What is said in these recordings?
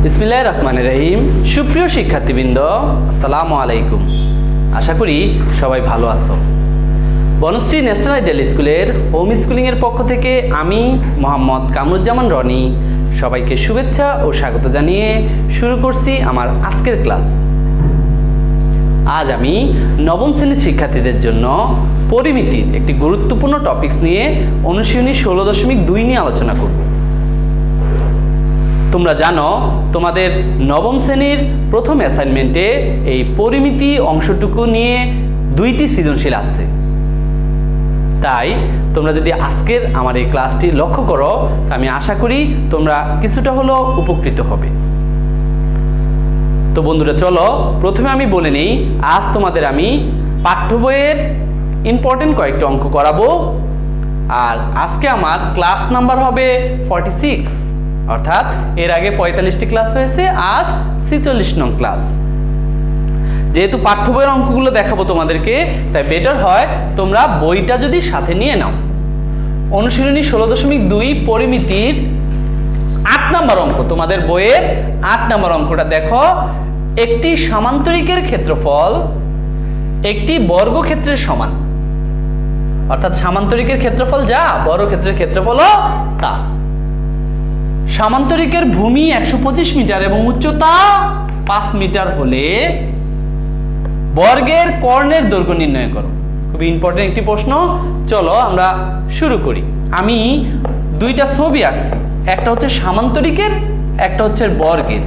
বিসমিল্লাহির রহমানির রহিম। সুপ্রিয় শিক্ষার্থীবৃন্দ, আসসালামু আলাইকুম। আশা করি সবাই ভালো আছো। বনশ্রী ন্যাশনাল আইডিয়াল স্কুলের হোম স্কুলিংয়ের পক্ষ থেকে আমি মোহাম্মদ কামরুজ্জামান রনি সবাইকে শুভেচ্ছা ও স্বাগত জানিয়ে শুরু করছি আমার আজকের ক্লাস। আজ আমি নবম শ্রেণীর শিক্ষার্থীদের জন্য পরিমিতির একটি গুরুত্বপূর্ণ টপিকস নিয়ে অনুশীলনী 16.2 নিয়ে আলোচনা করব। তোমরা জানো তোমাদের নবম শ্রেণীর প্রথম অ্যাসাইনমেন্টে এই পরিমিতি অংশটুকু নিয়ে 2টি সৃজনশীল আছে। তাই তোমরা যদি আজকের আমার এই ক্লাসটি লক্ষ্য করো তা আমি আশা করি তোমরা কিছুটা হলেও উপকৃত হবে। তো বন্ধুরা, চলো প্রথমে আমি বলে নিই, আজ তোমাদের আমি পাঠ্য বইয়ের ইম্পর্টেন্ট কয়েকটি অঙ্ক করাবো। আর আজকে আমার ক্লাস নাম্বার হবে 46, অর্থাৎ এর আগে 45টি ক্লাস হয়েছে, আজ 46 নং ক্লাস। যেহেতু পাঠ্য বইয়ের অঙ্কগুলো দেখাবো তোমাদেরকে, তাই বেটার হয় তোমরা বইটা যদি সাথে নিয়ে নাও। অনুশীলনী 16.2 পরিমিতির 8 নম্বর অঙ্ক, তোমাদের বইয়ের 8 নম্বর অঙ্কটা দেখো। একটি সামান্তরিকের ক্ষেত্রফল একটি বর্গক্ষেত্রের সমান, অর্থাৎ সামান্তরিকের ক্ষেত্রফল যা বর্গক্ষেত্রের ক্ষেত্রফলও তা। সামান্তরিকের ভূমি 125 মিটার এবং উচ্চতা 5 মিটার হলে বর্গের কর্ণের দৈর্ঘ্য নির্ণয় করো। খুবই ইম্পর্টেন্ট একটি প্রশ্ন। চলো আমরা শুরু করি। আমি দুইটা ছবি আঁকছি, একটা হচ্ছে সামান্তরিকের, একটা হচ্ছে বর্গের।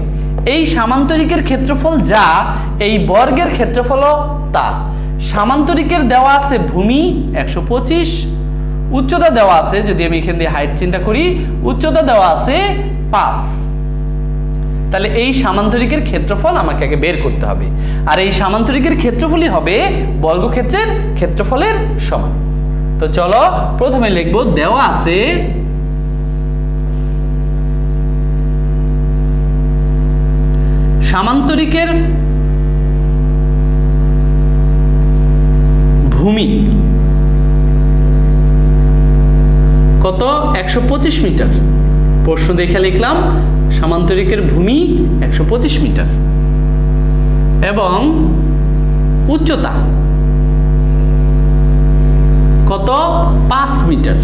এই সামান্তরিকের ক্ষেত্রফল যা, এই বর্গের ক্ষেত্রফলও তা। সামান্তরিকের দেওয়া আছে ভূমি 125, উচ্চতা দেওয়া আছে, যদি আমি এখান দিয়ে হাইট চিন্তা করি, উচ্চতা দেওয়া আছে 5। তাহলে এই সামান্তরিকের ক্ষেত্রফল আমাকে আগে বের করতে হবে, আর এই সামান্তরিকের ক্ষেত্রফলই হবে বর্গক্ষেত্রের ক্ষেত্রফলের সমান। তো চলো প্রথমে লিখব, দেওয়া আছে সামান্তরিকের ভূমি কত, 125 মিটার। প্রশ্ন দেখে লিখলাম সামান্তরিকের ভূমি 125 মিটার এবং উচ্চতা কত, 5 মিটার।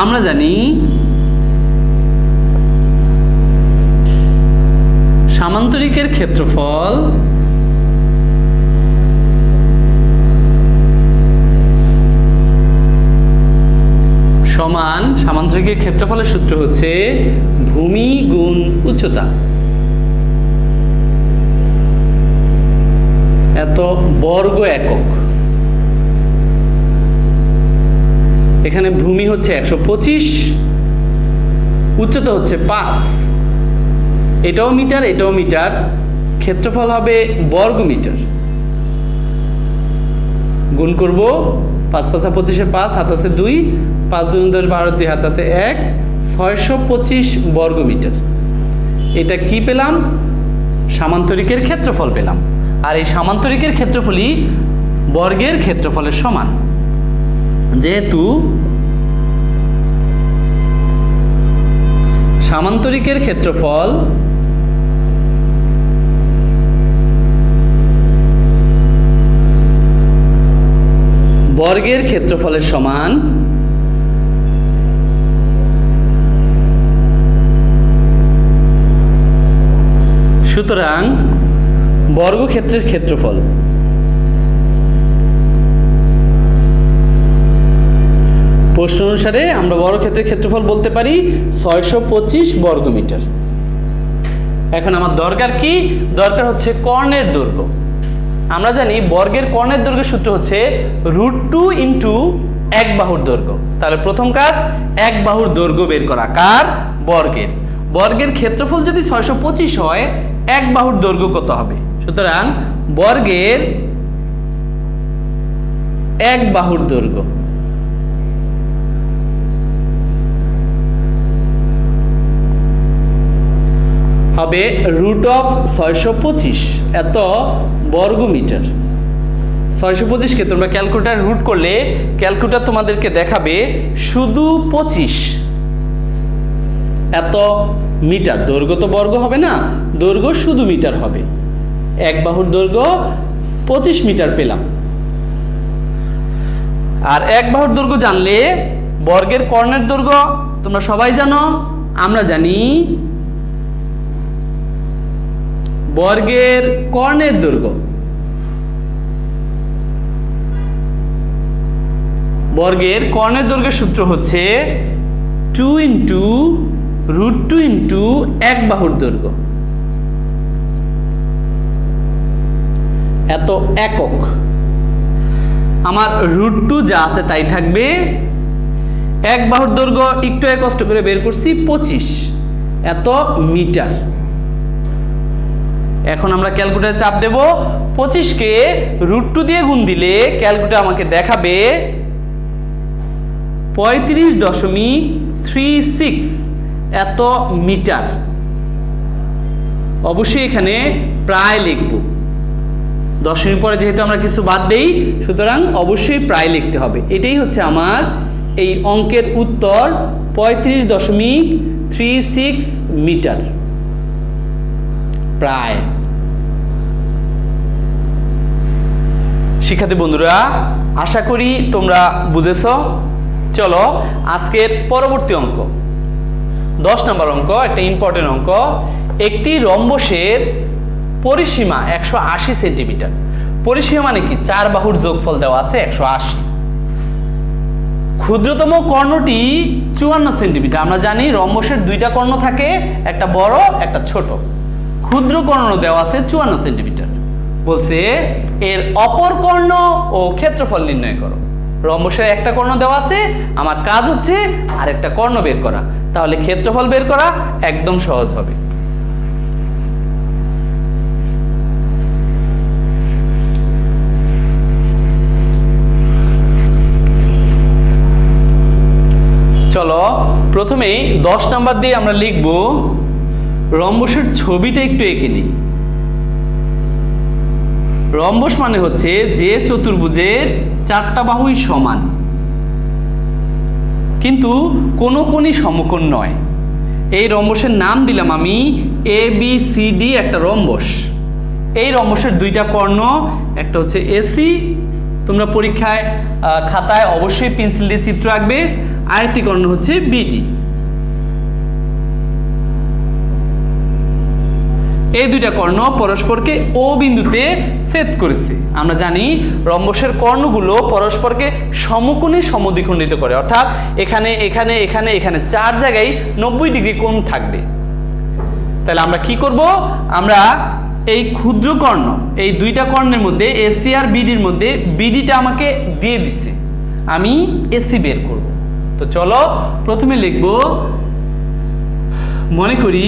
আমরা জানি সামান্তরিকের ক্ষেত্রফল সমান, সামান্তরিকের ক্ষেত্রফলের সূত্র হচ্ছে ভূমি গুণ উচ্চতা। এত বর্গ একক। এখানে ভূমি হচ্ছে 125, উচ্চতা হচ্ছে 5। এটাও মিটার, এটাও মিটার, ক্ষেত্রফল হবে বর্গ মিটার। গুণ করব, 5 5 25, 5 হাত আছে 2, 5 2 10 12, 2 হাত আছে 1, 625 বর্গ মিটার। এটা কি পেলাম? সামান্তরিকের ক্ষেত্রফল পেলাম। আর এই সামান্তরিকের ক্ষেত্রফলই বর্গের ক্ষেত্রফলের সমান। যেহেতু সামান্তরিকের ক্ষেত্রফল বর্গের ক্ষেত্রফলের সমান, সুতরাং বর্গক্ষেত্রের ক্ষেত্রফল প্রশ্ন অনুসারে আমরা বর্গক্ষেত্রের ক্ষেত্রফল বলতে পারি 625 বর্গ মিটার। এখন আমার দরকার কি? দরকার হচ্ছে কর্ণের দৈর্ঘ্য। আমরা জানি বর্গের কর্ণের দৈর্ঘ্য সূত্র হচ্ছে √2 ইন্টু এক বাহুর দৈর্ঘ্য। তাহলে প্রথম কাজ, এক বাহুর দৈর্ঘ্য বের করা। কার? বর্গের। বর্গের ক্ষেত্রফল যদি 625 হয়, এক বাহুর দৈর্ঘ্য কত হবে? সুতরাং বর্গের এক বাহুর দৈর্ঘ্য হবে √625 এত বর্গ মিটার। 625কে তোমরা ক্যালকুলেটর রুট করলে ক্যালকুলেটর তোমাদেরকে দেখাবে শুধু 25। এত মিটার। দৈর্ঘ্য তো বর্গ হবে না, দৈর্ঘ্য শুধু মিটার হবে। এক বাহুর দৈর্ঘ্য 25 মিটার পেলাম। আর এক বাহুর দৈর্ঘ্য জানলে বর্গের কর্ণের দৈর্ঘ্য তোমরা সবাই জানো, আমরা জানি বর্গের কর্ণের দৈর্ঘ্য। বর্গের কর্ণের দৈর্ঘ্যের সূত্র হচ্ছে 2 × √2 × এক বাহুর দৈর্ঘ্য। এত একক। আমার √2 যা আছে তাই থাকবে। এক বাহুর দৈর্ঘ্য একটু কষ্ট করে বের করছি 25, এত মিটার। এখন আমরা ক্যালকুলেটরে চাপ দেব। 25কে √2 দিয়ে গুণ দিলে ক্যালকুলেটর আমাকে দেখাবে 35.36 এত মিটার। অবশ্যই এখানে প্রায় লিখব, দশমিক পরে যেহেতু আমরা কিছু বাদ দেই, সুতরাং অবশ্যই প্রায় লিখতে হবে। এটাই হচ্ছে আমার এই অঙ্কের উত্তর, 35.36 মিটার প্রায়। শিক্ষার্থী বন্ধুরা, আশা করি তোমরা বুঝেছ। চলো আজকের পরবর্তী অঙ্ক, 10 নম্বর অঙ্ক, একটা ইম্পর্টেন্ট অঙ্ক। একটি রম্বসের পরিসীমা 180 সেন্টিমিটার। পরিসীমা মানে কি? 4 বাহুর যোগফল দেওয়া আছে 180। ক্ষুদ্রতম কর্ণটি 54 সেন্টিমিটার। আমরা জানি রম্বসের দুইটা কর্ণ থাকে, একটা বড় একটা ছোট। ক্ষুদ্র কর্ণ দেওয়া আছে 54 সেন্টিমিটার। বলছে এর অপর কর্ণ ও ক্ষেত্রফল নির্ণয় করো। রম্বসের একটা কর্ণ দেওয়া আছে, আমার কাজ হচ্ছে আরেকটা কর্ণ বের করা। তাহলে ক্ষেত্রফল বের করা একদম সহজ হবে। চলো প্রথমেই 10 নাম্বার দিয়ে আমরা লিখব রম্বসের ছবিটা একটু এঁকে নিই। রম্বস মানে হচ্ছে যে চতুর্ভুজের 4টা বাহুই সমান কিন্তু কোনো কোণই সমকোণ নয়। এই রম্বসের নাম দিলাম আমি ABCD, একটা রম্বস। এই রম্বসের দুইটা কর্ণ, একটা হচ্ছে AC, তোমরা পরীক্ষায় খাতায় অবশ্যই পেন্সিল দিয়ে চিত্র আঁকবে। আরেকটি কর্ণ হচ্ছে BD। এই দুইটা কর্ণ পরস্পরকে O বিন্দুতে ছেদ করেছে। আমরা জানি রম্বসের কর্ণগুলো পরস্পরকে সমকোণে সমদ্বিখণ্ডিত করে, অর্থাৎ এখানে এখানে এখানে এখানে 4 জায়গায় 90 ডিগ্রি কোণ থাকবে। তাহলে আমরা কি করব? আমরা এই ক্ষুদ্র কর্ণ, এই দুইটা কর্ণের মধ্যে AC আর BD এর মধ্যে BDটা আমাকে দিয়ে দিছে, আমি AC বের করব। তো চলো প্রথমে লিখব, মনে করি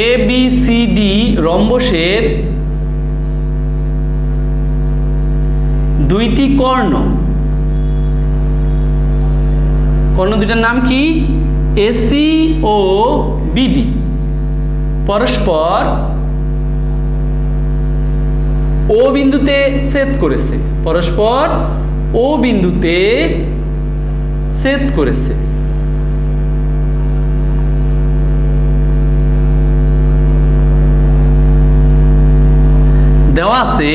ABCD রম্বসের দুইটি কর্ণ। কর্ণ দুইটার নাম কি? AC ও BD। পরস্পর O বিন্দুতে ছেদ করেছে, পরস্পর O বিন্দুতে ছেদ করেছে। দেওয়া আছে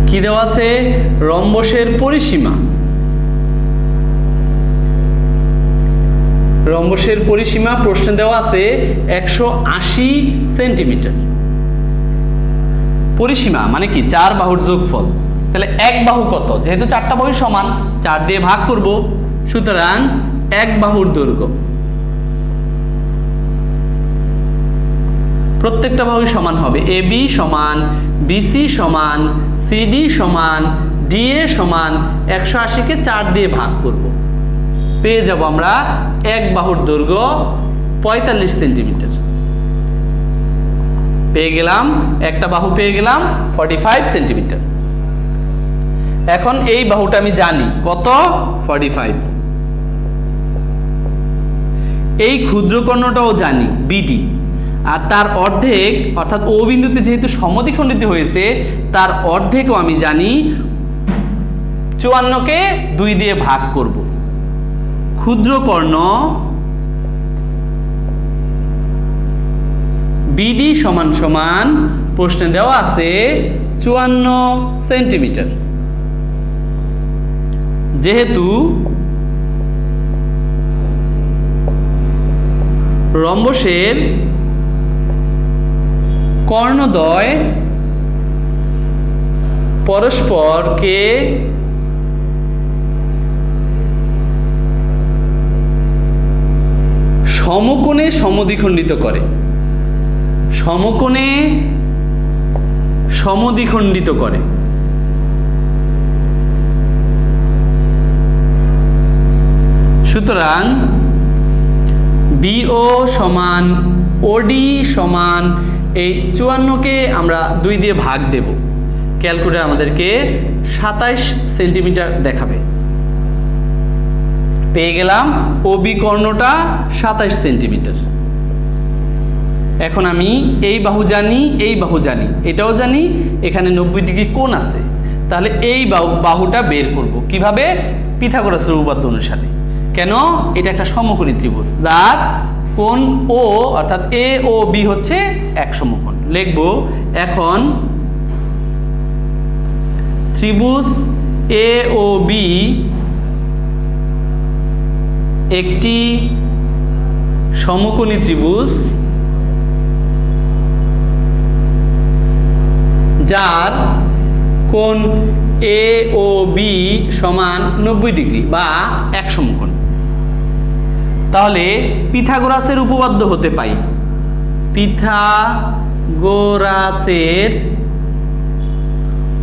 কি? দেওয়া আছে রম্বসের পরিসীমা। রম্বসের পরিসীমা প্রশ্নে দেওয়া আছে 180 সেন্টিমিটার। পরিসীমা মানে কি? 4 বাহুর যোগফল। তাহলে এক বাহু কত? যেহেতু 4টা বাহু সমান, 4 দিয়ে ভাগ করব, সুতরাং এক বাহুর দৈর্ঘ্য। প্রত্যেকটা বাহু সমান হবে। AB সমান BC সমান CD সমান DA সমান 180কে 4 দিয়ে ভাগ করব, পেয়ে যাব আমরা এক বাহুর দৈর্ঘ্য 45 সেন্টিমিটার পেয়ে গেলাম। একটা বাহু পেয়ে গেলাম 45 সেন্টিমিটার। এখন এই বাহুটা আমি জানি কত? 45। এই ক্ষুদ্র কর্ণটাও জানি BD, আর তার অর্ধেক, অর্থাৎ O বিন্দুতে যেহেতু সমদ্বিখণ্ডিত হয়েছে তার অর্ধেকও আমি জানি 54কে 2 দিয়ে ভাগ করব। ক্ষুদ্র কর্ণ বিডি সমান সমান প্রশ্নে দেওয়া আছে 54 সেন্টিমিটার। যেহেতু রম্বসের কর্ণদ্বয় পরস্পরকে সমকোণে সমদ্বিখণ্ডিত করে, সমকোণে সমদ্বিখণ্ডিত করে, সুতরাং বিও সমান ওডি সমান এই 54কে আমরা 2 দিয়ে ভাগ দেব। ক্যালকুলেটর আমাদেরকে 27 সেন্টিমিটার দেখাবে। পেয়ে গেলাম ওবি কর্ণটা 27 সেন্টিমিটার। এখন আমি এই বাহু জানি, এই বাহু জানি, এটাও জানি, এখানে 90 ডিগ্রি কোণ আছে। তাহলে এই বাহুটা বের করব কিভাবে? পিথাগোরাসের উপপাদ্য অনুসারে। কেন? এটা একটা সমকোণী ত্রিভুজ যার কোণ ও অর্থাৎ এ ও বি হচ্ছে এক সমকোণ। লিখব এখন ত্রিভুজ এ ও বি একটি সমকোণী ত্রিভুজ যার কোণ এ ও বি সমান 90 ডিগ্রি বা এক সমকোণ। তাহলে পিথাগোরাসের উপপাদ্য হতে পাই, পিথাগোরাসের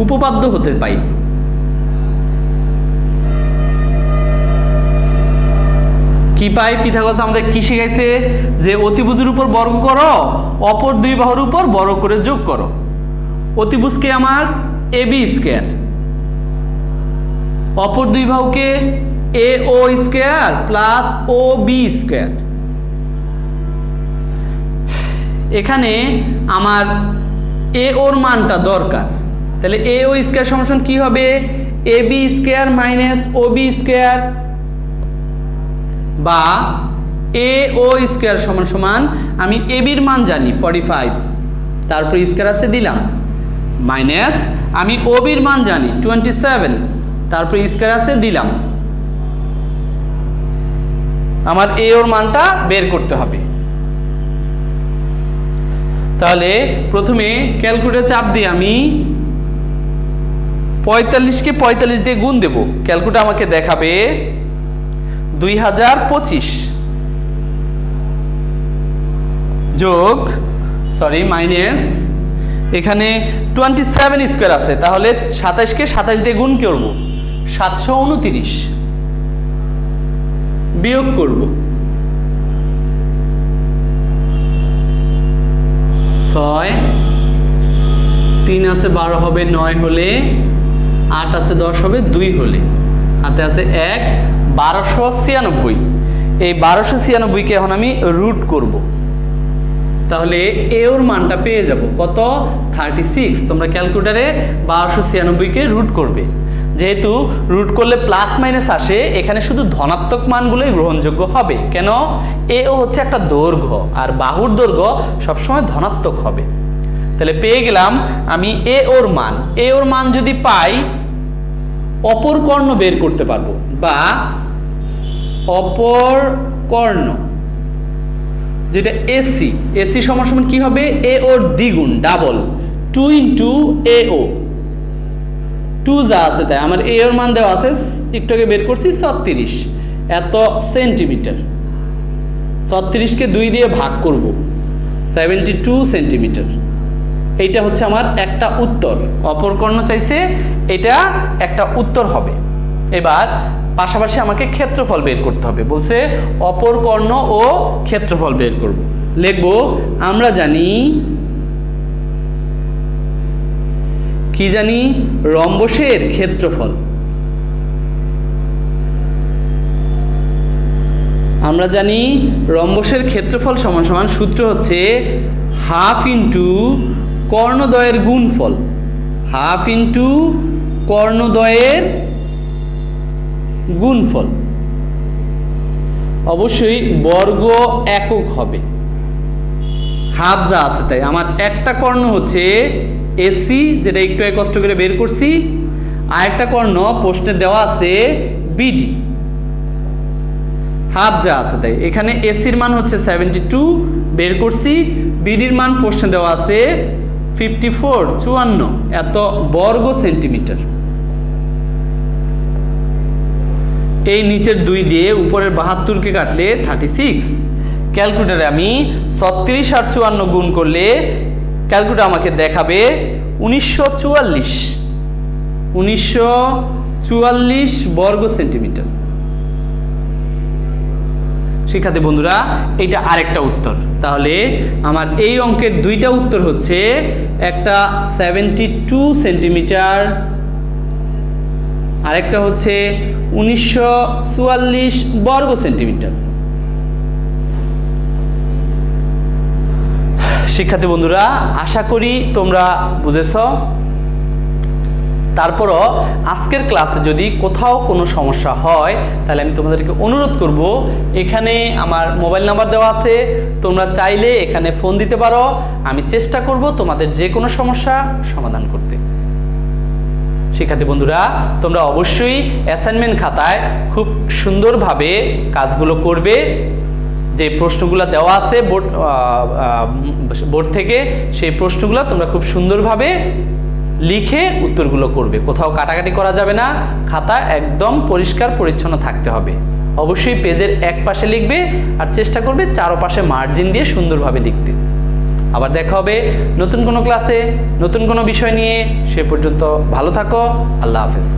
উপপাদ্য হতে পাই কি পাই? পিথাগোরাস আমাদের কি শিখাইছে? যে অতিভুজের উপর বর্গ করো, অপর দুই বাহুর উপর বর্গ করে যোগ করো। অতিভুজকে আমার এ বি স্কয়ার, অপর দুই বাহুকে এ ও স্কয়ার প্লাস ও বি স্কয়ার। এখানে আমার এ ওর মানটা দরকার। তাহলে এ ও স্কয়ার সমান কি হবে? A B square minus O B square, বা এ ও স্কয়ার সমান সমান আমি এ বির মান জানি 45, তারপর স্কয়ার আছে দিলাম, মাইনাস আমি ও বির মান জানি 27, তারপর স্কয়ার আছে দিলাম। আমার এ ওর মানটা বের করতে হবে। তাহলে প্রথমে ক্যালকুলেটর চাপ দিয়ে আমি 45কে 45 দিয়ে গুণ দেব। ক্যালকুলেটর আমাকে দেখাবে 2025 যোগ মাইনাস এখানে 27 স্কয়ার আছে, তাহলে 27কে 27 দিয়ে গুণ করব 729, বিয়োগ করব 6, 3 আছে 12 হবে 9 হলে, 8 আছে 10 হবে 2 হলে, হাতে আছে 1, 1296। এই 1296কে এখন আমি রুট করব। তাহলে এ ওর মানটা পেয়ে যাব কত? 36। তোমরা ক্যালকুলেটরে 1296কে রুট করবে। যেহেতু রুট করলে প্লাস মাইনাস আসে, এখানে শুধু ধনাত্মক মানগুলোই গ্রহণযোগ্য হবে। কেন? এ ও হচ্ছে একটা দৈর্ঘ্য, আর বাহুর দৈর্ঘ্য সবসময় ধনাত্মক হবে। তাহলে পেয়ে গেলাম আমি এ ওর মান। এ ওর মান যদি পাই, অপর কর্ণ বের করতে পারবো, বা অপর কর্ণ যেটা এসি, এসি সমান সমান কি হবে? এ ওর দ্বিগুণ, ডাবল, 2 ইন্টু এ ও, 2 যা আছে তাই। আমার এ ওর মান দেওয়া আছে, একটু আগে বের করছি 36 এত সেন্টিমিটার। 36কে 2 দিয়ে ভাগ করব 72 সেন্টিমিটার। এইটা হচ্ছে আমার একটা উত্তর। অপর কর্ণ চাইছে, এটা একটা উত্তর হবে। এবার পাশাপাশি আমাকে ক্ষেত্রফল বের করতে হবে। বলছে অপর কর্ণ ও ক্ষেত্রফল বের করব। লিখব আমরা জানি, কি জানি? রম্বসের ক্ষেত্রফল। আমরা জানি রম্বসের ক্ষেত্রফল সমান সমান সূত্র হচ্ছে হাফ ইন্টু কর্ণদ্বয়ের গুণফল, হাফ ইন্টু কর্ণদ্বয়ের গুণফল, অবশ্যই বর্গ একক হবে। হাফ যা আছে তাই। আমার একটা কর্ণ হচ্ছে এসি, যেটা একটু কষ্ট করে বের করছি, আর একটা কর্ণ প্রশ্নে দেওয়া আছে বিডি। হাফ যা আছে তাই। এখানে এসির মান হচ্ছে 72 বের করছি, বিডির মান প্রশ্নে দেওয়া আছে 54 54 এত বর্গ সেন্টিমিটার। এই নিচের 2 দিয়ে উপরের 72কে কাটলে 36। ক্যালকুলেটরে আমি 36 আর 54 গুণ করলে ক্যালকুলেটর আমাকে দেখাবে 1944 বর্গ সেন্টিমিটার। শিক্ষার্থী বন্ধুরা, এটা আরেকটা উত্তর। তাহলে আমার এই অঙ্কের 2টা উত্তর হচ্ছে, একটা 72 সেন্টিমিটার, আরেকটা হচ্ছে 1944 বর্গ সেন্টিমিটার। শিক্ষার্থী বন্ধুরা, আশা করি তোমরা বুঝেছ। তারপরও আজকের ক্লাসে যদি কোথাও কোনো সমস্যা হয় তাহলে আমি তোমাদেরকে অনুরোধ করব, এখানে আমার মোবাইল নাম্বার দেওয়া আছে, তোমরা চাইলে এখানে ফোন দিতে পারো। আমি চেষ্টা করব তোমাদের যে কোনো সমস্যা সমাধান করতে। শিক্ষার্থী বন্ধুরা, তোমরা অবশ্যই অ্যাসাইনমেন্ট খাতায় খুব সুন্দরভাবে কাজগুলো করবে। যে প্রশ্নগুলো দেওয়া আছে বোর্ড থেকে, সেই প্রশ্নগুলো তোমরা খুব সুন্দরভাবে লিখে উত্তরগুলো করবে। কোথাও কাটাকাটি করা যাবে না, খাতা একদম পরিষ্কার পরিচ্ছন্ন থাকতে হবে। অবশ্যই পেজের এক পাশে লিখবে আর চেষ্টা করবে চারপাশে মার্জিন দিয়ে সুন্দরভাবে লিখতে। আবার দেখা হবে নতুন কোনো ক্লাসে নতুন কোনো বিষয় নিয়ে। সে পর্যন্ত ভালো থাকো। আল্লাহ হাফেজ।